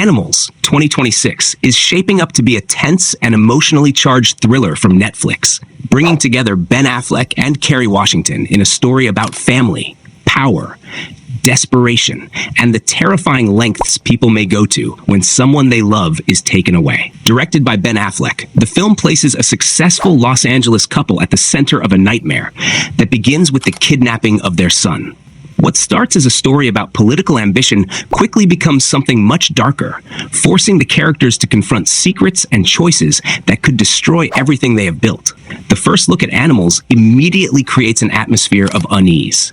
Animals 2026 is shaping up to be a tense and emotionally charged thriller from Netflix, bringing together Ben Affleck and Kerry Washington in a story about family, power, desperation, and the terrifying lengths people may go to when someone they love is taken away. Directed by Ben Affleck, the film places a successful Los Angeles couple at the center of a nightmare that begins with the kidnapping of their son. What starts as a story about political ambition quickly becomes something much darker, forcing the characters to confront secrets and choices that could destroy everything they have built. The first look at Animals immediately creates an atmosphere of unease.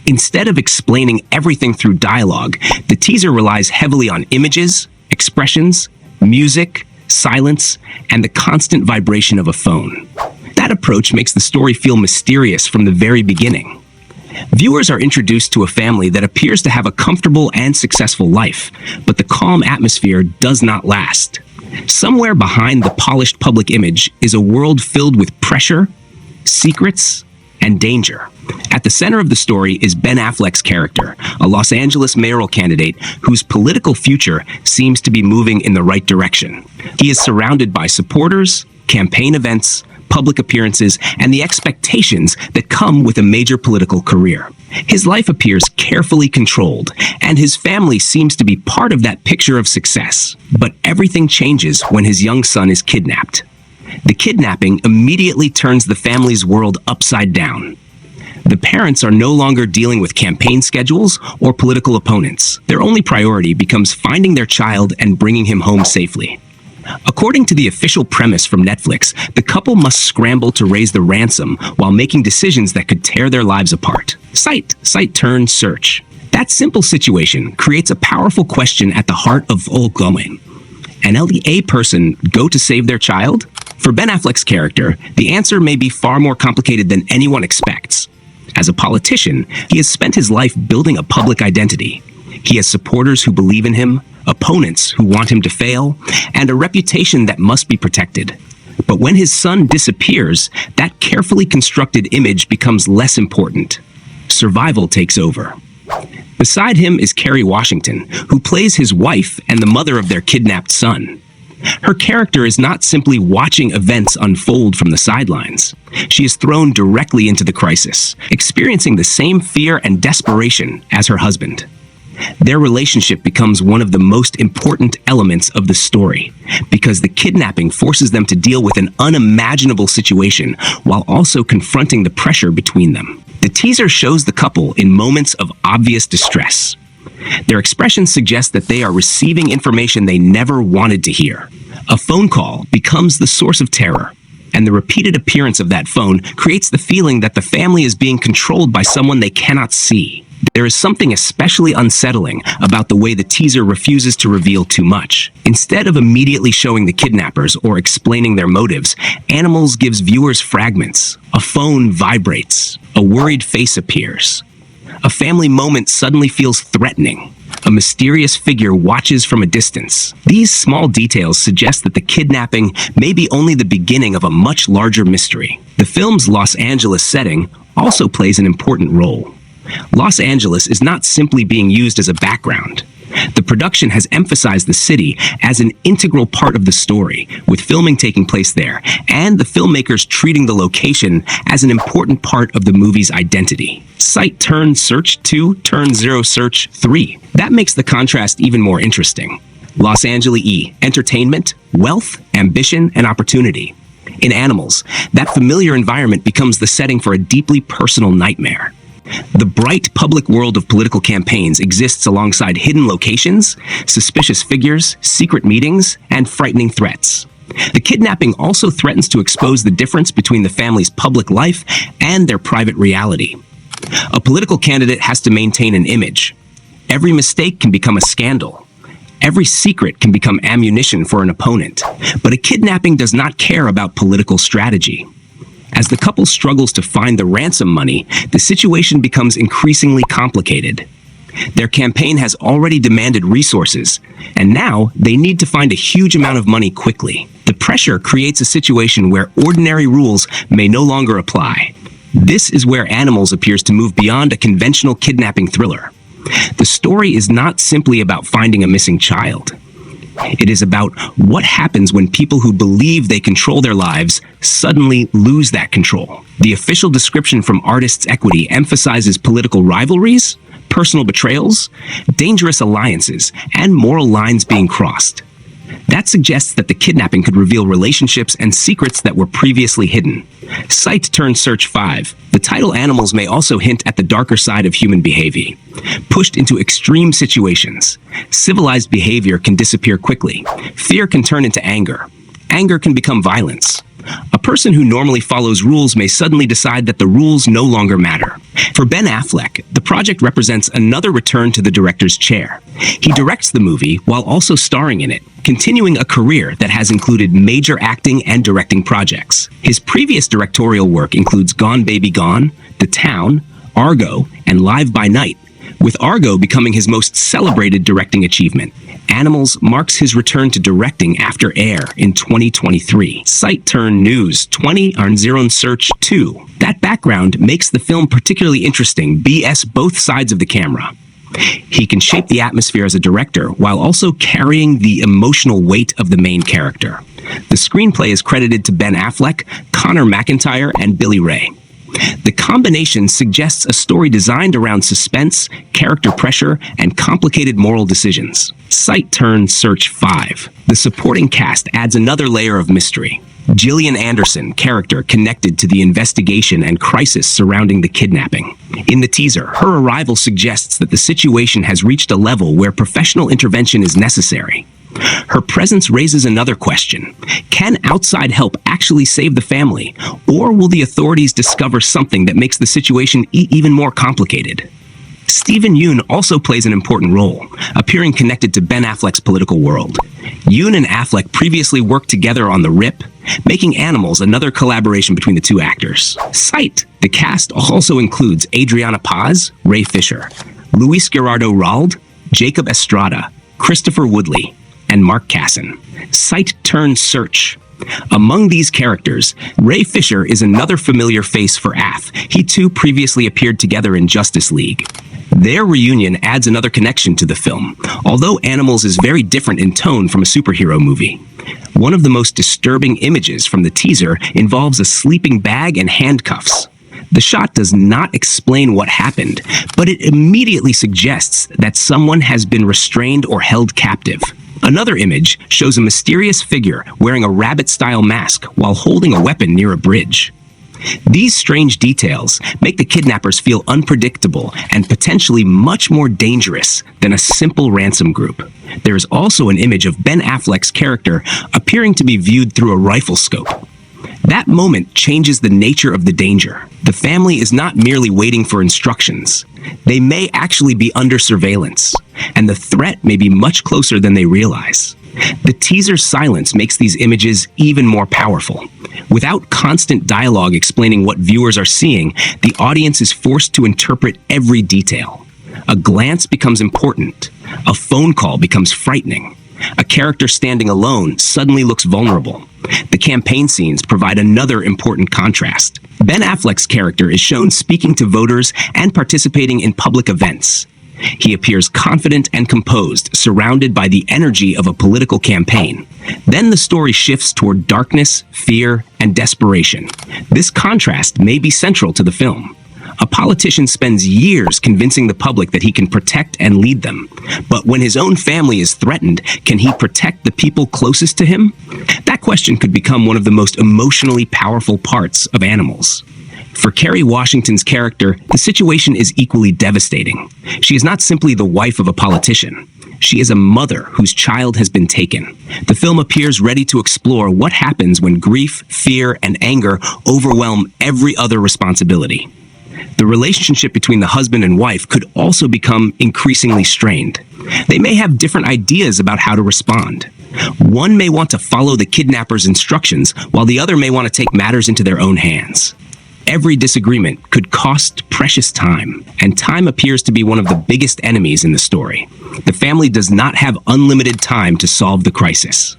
Instead of explaining everything through dialogue, the teaser relies heavily on images, expressions, music, silence, and the constant vibration of a phone. That approach makes the story feel mysterious from the very beginning. Viewers are introduced to a family that appears to have a comfortable and successful life, but the calm atmosphere does not last. Somewhere behind the polished public image is a world filled with pressure, secrets, and danger. At the center of the story is Ben Affleck's character, a Los Angeles mayoral candidate whose political future seems to be moving in the right direction. He is surrounded by supporters, campaign events, public appearances, and the expectations that come with a major political career. His life appears carefully controlled, and his family seems to be part of that picture of success. But everything changes when his young son is kidnapped. The kidnapping immediately turns the family's world upside down. The parents are no longer dealing with campaign schedules or political opponents. Their only priority becomes finding their child and bringing him home safely. According to the official premise from Netflix, the couple must scramble to raise the ransom while making decisions that could tear their lives apart. Sight, turn, search. That simple situation creates a powerful question at the heart of Yeun. An LDA person go to save their child? For Ben Affleck's character, the answer may be far more complicated than anyone expects. As a politician, he has spent his life building a public identity. He has supporters who believe in him, opponents who want him to fail, and a reputation that must be protected. But when his son disappears, that carefully constructed image becomes less important. Survival takes over. Beside him is Kerry Washington, who plays his wife and the mother of their kidnapped son. Her character is not simply watching events unfold from the sidelines. She is thrown directly into the crisis, experiencing the same fear and desperation as her husband. Their relationship becomes one of the most important elements of the story, because the kidnapping forces them to deal with an unimaginable situation while also confronting the pressure between them. The teaser shows the couple in moments of obvious distress. Their expressions suggest that they are receiving information they never wanted to hear. A phone call becomes the source of terror, and the repeated appearance of that phone creates the feeling that the family is being controlled by someone they cannot see. There is something especially unsettling about the way the teaser refuses to reveal too much. Instead of immediately showing the kidnappers or explaining their motives, Animals gives viewers fragments. A phone vibrates. A worried face appears. A family moment suddenly feels threatening. A mysterious figure watches from a distance. These small details suggest that the kidnapping may be only the beginning of a much larger mystery. The film's Los Angeles setting also plays an important role. Los Angeles is not simply being used as a background. The production has emphasized the city as an integral part of the story, with filming taking place there, and the filmmakers treating the location as an important part of the movie's identity. Sight, turn, search 2, turn 0, search 3. That makes the contrast even more interesting. Los Angeles, entertainment, wealth, ambition, and opportunity. In Animals, that familiar environment becomes the setting for a deeply personal nightmare. The bright public world of political campaigns exists alongside hidden locations, suspicious figures, secret meetings, and frightening threats. The kidnapping also threatens to expose the difference between the family's public life and their private reality. A political candidate has to maintain an image. Every mistake can become a scandal. Every secret can become ammunition for an opponent. But a kidnapping does not care about political strategy. As the couple struggles to find the ransom money, the situation becomes increasingly complicated. Their campaign has already demanded resources, and now they need to find a huge amount of money quickly. The pressure creates a situation where ordinary rules may no longer apply. This is where Animals appears to move beyond a conventional kidnapping thriller. The story is not simply about finding a missing child. It is about what happens when people who believe they control their lives suddenly lose that control. The official description from Artists' Equity emphasizes political rivalries, personal betrayals, dangerous alliances, and moral lines being crossed. That suggests that the kidnapping could reveal relationships and secrets that were previously hidden. Sight Turn Search 5. The title Animals may also hint at the darker side of human behavior. Pushed into extreme situations, civilized behavior can disappear quickly. Fear can turn into anger. Anger can become violence. A person who normally follows rules may suddenly decide that the rules no longer matter. For Ben Affleck, the project represents another return to the director's chair. He directs the movie while also starring in it, continuing a career that has included major acting and directing projects. His previous directorial work includes Gone Baby Gone, The Town, Argo, and Live by Night, with Argo becoming his most celebrated directing achievement. Animals marks his return to directing after Air in 2023. Sight Turn News 20 on Zero Search 2. That background makes the film particularly interesting, BS both sides of the camera. He can shape the atmosphere as a director while also carrying the emotional weight of the main character. The screenplay is credited to Ben Affleck, Connor McIntyre, and Billy Ray. The combination suggests a story designed around suspense, character pressure, and complicated moral decisions. Sight Turn Search 5. The supporting cast adds another layer of mystery. Gillian Anderson, character connected to the investigation and crisis surrounding the kidnapping. In the teaser, her arrival suggests that the situation has reached a level where professional intervention is necessary. Her presence raises another question. Can outside help actually save the family, or will the authorities discover something that makes the situation even more complicated? Yeun also plays an important role, appearing connected to Ben Affleck's political world. Yeun and Affleck previously worked together on The Rip, making Animals another collaboration between the two actors. Sight. The cast also includes Adriana Paz, Ray Fisher, Luis Gerardo Rald, Jacob Estrada, Christopher Woodley, and Mark Casson. Sight Turn Search. Among these characters, Ray Fisher is another familiar face for Aff. He too previously appeared together in Justice League. Their reunion adds another connection to the film, although Animals is very different in tone from a superhero movie. One of the most disturbing images from the teaser involves a sleeping bag and handcuffs. The shot does not explain what happened, but it immediately suggests that someone has been restrained or held captive. Another image shows a mysterious figure wearing a rabbit-style mask while holding a weapon near a bridge. These strange details make the kidnappers feel unpredictable and potentially much more dangerous than a simple ransom group. There is also an image of Ben Affleck's character appearing to be viewed through a rifle scope. That moment changes the nature of the danger. The family is not merely waiting for instructions. They may actually be under surveillance, and the threat may be much closer than they realize. The teaser's silence makes these images even more powerful. Without constant dialogue explaining what viewers are seeing, the audience is forced to interpret every detail. A glance becomes important. A phone call becomes frightening. A character standing alone suddenly looks vulnerable. The campaign scenes provide another important contrast. Ben Affleck's character is shown speaking to voters and participating in public events. He appears confident and composed, surrounded by the energy of a political campaign. Then the story shifts toward darkness, fear, and desperation. This contrast may be central to the film. A politician spends years convincing the public that he can protect and lead them. But when his own family is threatened, can he protect the people closest to him? That question could become one of the most emotionally powerful parts of Animals. For Kerry Washington's character, the situation is equally devastating. She is not simply the wife of a politician. She is a mother whose child has been taken. The film appears ready to explore what happens when grief, fear, and anger overwhelm every other responsibility. The relationship between the husband and wife could also become increasingly strained. They may have different ideas about how to respond. One may want to follow the kidnapper's instructions, while the other may want to take matters into their own hands. Every disagreement could cost precious time, and time appears to be one of the biggest enemies in the story. The family does not have unlimited time to solve the crisis.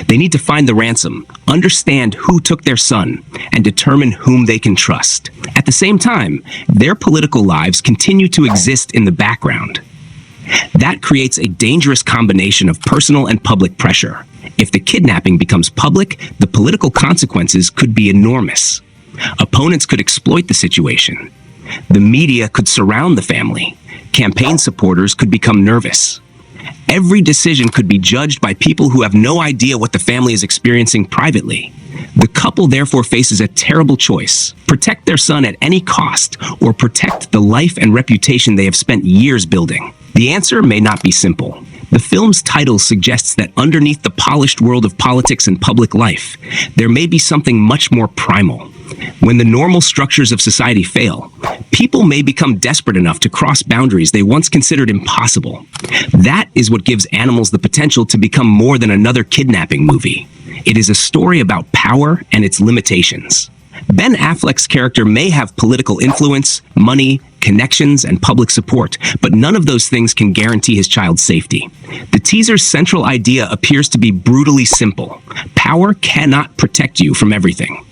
They need to find the ransom, understand who took their son, and determine whom they can trust. At the same time, their political lives continue to exist in the background. That creates a dangerous combination of personal and public pressure. If the kidnapping becomes public, the political consequences could be enormous. Opponents could exploit the situation. The media could surround the family. Campaign supporters could become nervous. Every decision could be judged by people who have no idea what the family is experiencing privately. The couple therefore faces a terrible choice: protect their son at any cost, or protect the life and reputation they have spent years building. The answer may not be simple. The film's title suggests that underneath the polished world of politics and public life, there may be something much more primal. When the normal structures of society fail, people may become desperate enough to cross boundaries they once considered impossible. That is what gives Animals the potential to become more than another kidnapping movie. It is a story about power and its limitations. Ben Affleck's character may have political influence, money, connections, and public support, but none of those things can guarantee his child's safety. The teaser's central idea appears to be brutally simple. Power cannot protect you from everything.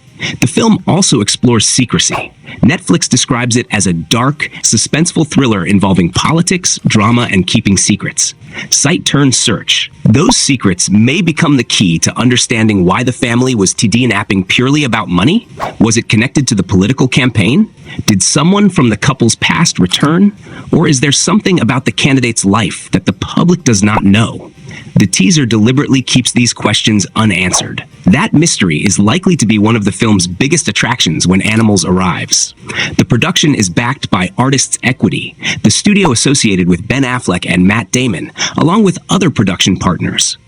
The film also explores secrecy. Netflix describes it as a dark, suspenseful thriller involving politics, drama, and keeping secrets. Cite turn search. Those secrets may become the key to understanding why the family was kidnapping purely about money. Was it connected to the political campaign? Did someone from the couple's past return? Or is there something about the candidate's life that the public does not know? The teaser deliberately keeps these questions unanswered. That mystery is likely to be one of the film's biggest attractions when Animals arrives. The production is backed by Artists Equity, the studio associated with Ben Affleck and Matt Damon, along with other production partners.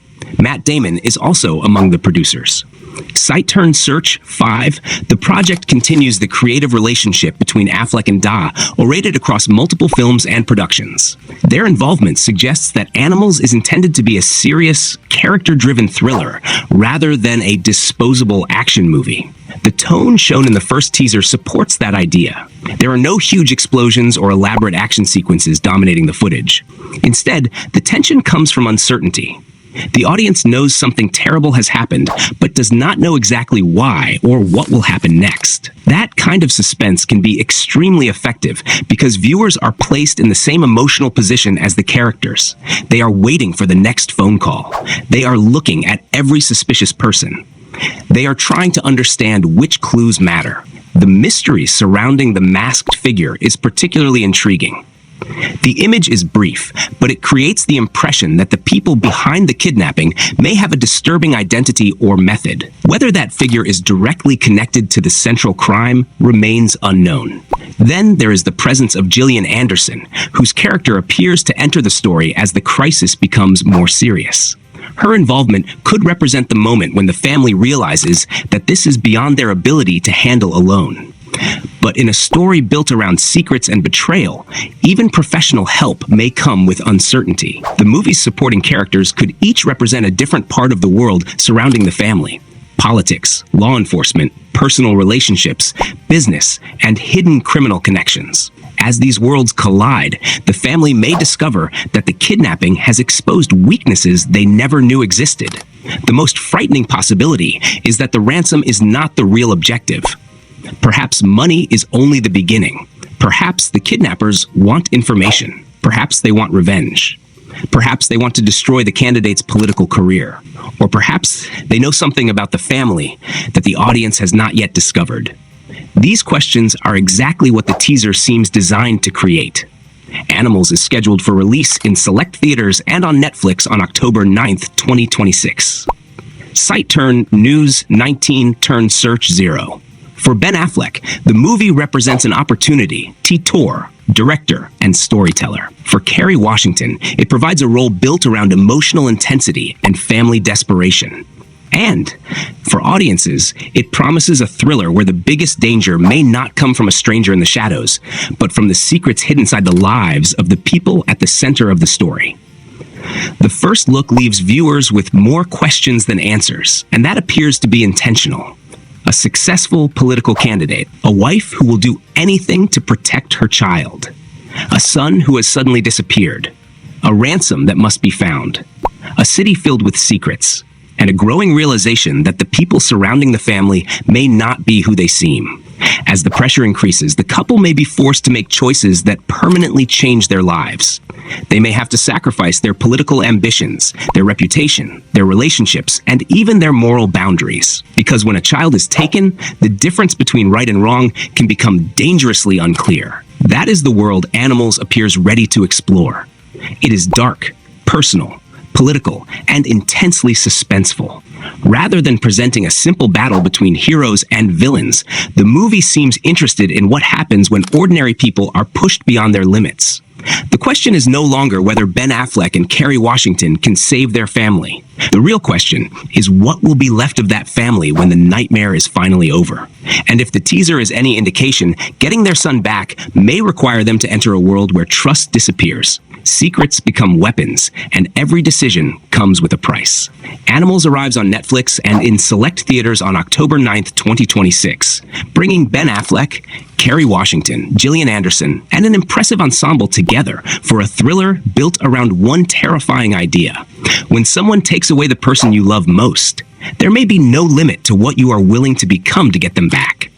Matt Damon is also among the producers. Cite turn search 5. The project continues the creative relationship between Affleck and Da, orated across multiple films and productions. Their involvement suggests that Animals is intended to be a serious, character-driven thriller rather than a disposable action movie. The tone shown in the first teaser supports that idea. There are no huge explosions or elaborate action sequences dominating the footage. Instead, the tension comes from uncertainty. The audience knows something terrible has happened, but does not know exactly why or what will happen next. That kind of suspense can be extremely effective because viewers are placed in the same emotional position as the characters. They are waiting for the next phone call. They are looking at every suspicious person. They are trying to understand which clues matter. The mystery surrounding the masked figure is particularly intriguing. The image is brief, but it creates the impression that the people behind the kidnapping may have a disturbing identity or method. Whether that figure is directly connected to the central crime remains unknown. Then there is the presence of Gillian Anderson, whose character appears to enter the story as the crisis becomes more serious. Her involvement could represent the moment when the family realizes that this is beyond their ability to handle alone. But in a story built around secrets and betrayal, even professional help may come with uncertainty. The movie's supporting characters could each represent a different part of the world surrounding the family: politics, law enforcement, personal relationships, business, and hidden criminal connections. As these worlds collide, the family may discover that the kidnapping has exposed weaknesses they never knew existed. The most frightening possibility is that the ransom is not the real objective. Perhaps money is only the beginning. Perhaps the kidnappers want information. Perhaps they want revenge. Perhaps they want to destroy the candidate's political career. Or perhaps they know something about the family that the audience has not yet discovered. These questions are exactly what the teaser seems designed to create. Animals is scheduled for release in select theaters and on Netflix on October 9th, 2026. Cite turn news 19 turn search 0. For Ben Affleck, the movie represents an opportunity, titor, director, and storyteller. For Kerry Washington, it provides a role built around emotional intensity and family desperation. And for audiences, it promises a thriller where the biggest danger may not come from a stranger in the shadows, but from the secrets hidden inside the lives of the people at the center of the story. The first look leaves viewers with more questions than answers, and that appears to be intentional. A successful political candidate, a wife who will do anything to protect her child, a son who has suddenly disappeared, a ransom that must be found, a city filled with secrets, and a growing realization that the people surrounding the family may not be who they seem. As the pressure increases, the couple may be forced to make choices that permanently change their lives. They may have to sacrifice their political ambitions, their reputation, their relationships, and even their moral boundaries. Because when a child is taken, the difference between right and wrong can become dangerously unclear. That is the world Animals appears ready to explore. It is dark, personal, political, and intensely suspenseful. Rather than presenting a simple battle between heroes and villains, the movie seems interested in what happens when ordinary people are pushed beyond their limits. The question is no longer whether Ben Affleck and Kerry Washington can save their family. The real question is what will be left of that family when the nightmare is finally over. And if the teaser is any indication, getting their son back may require them to enter a world where trust disappears. Secrets become weapons, and every decision comes with a price. Animals arrives on Netflix and in select theaters on October 9th, 2026, bringing Ben Affleck, Kerry Washington, Gillian Anderson, and an impressive ensemble together for a thriller built around one terrifying idea. When someone takes away the person you love most, there may be no limit to what you are willing to become to get them back.